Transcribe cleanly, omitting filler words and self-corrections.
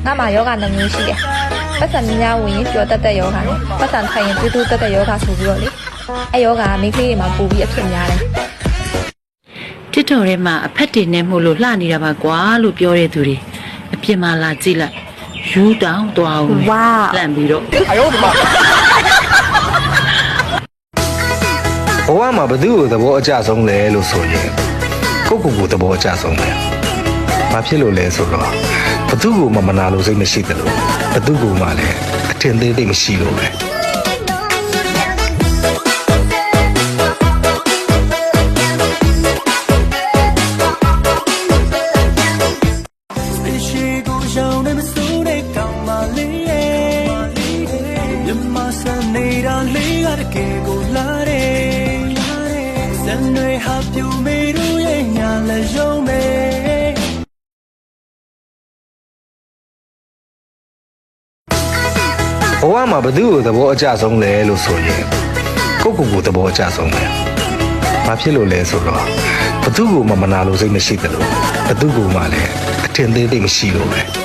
ငါမှာယောဂနှမျိုးရှိတယ်ပတ်စံများဝင်ရင်ပြောတတ်တဲ့ယောဂနဲ့ပတ်စံထိုင်ရင်တူတူတတ်တဲ့ယောဂဆိုပြီးတော့လေအဲယောဂကမိန်းကလေးတွေမှာပိုပြီးအဖြစ်များတယ်တစ်တော်ထဲမှာအဖက်တင်နေမှုလို့လှနေတာပါကွာလို့ပြောတဲ့သူတွေအပြင်မှာလာကြည့်လိုက်ယူတောင်းသွားအောင်ဝါလန့်ပြီးတော့哎呦我的妈！ဘဝမှာဘသူ့ကိုသဘောအကျဆုံးလဲလို့ဆိုရင်ကိုယ့်ကိုယ်ကိုသဘောအကျဆုံးပဲ။ဘာဖြစ်လို့လဲဆိုတော့ဘသူ့ကိုမနာလို့စိတ်မရှိတယ်လို့ဘသူ့ကိုမှလည်းအထင်သေးသေးမရှိလို့ပဲ။ဘဝမှာဘသူ့ကိုသဘောအကျဆုံးလဲလို့ဆိုရင်ကိုယ့်ကိုယ်ကိုသဘောအကျဆုံးပဲ။ဘာဖြစ်လို့လဲဆိုတော့ဘသူ့ကိုမနာလို့စိတ်မရှိတယ်လို့ဘသူ့ကိုမှလည်းအထင်သေးသေးမရှိလို့ပဲ။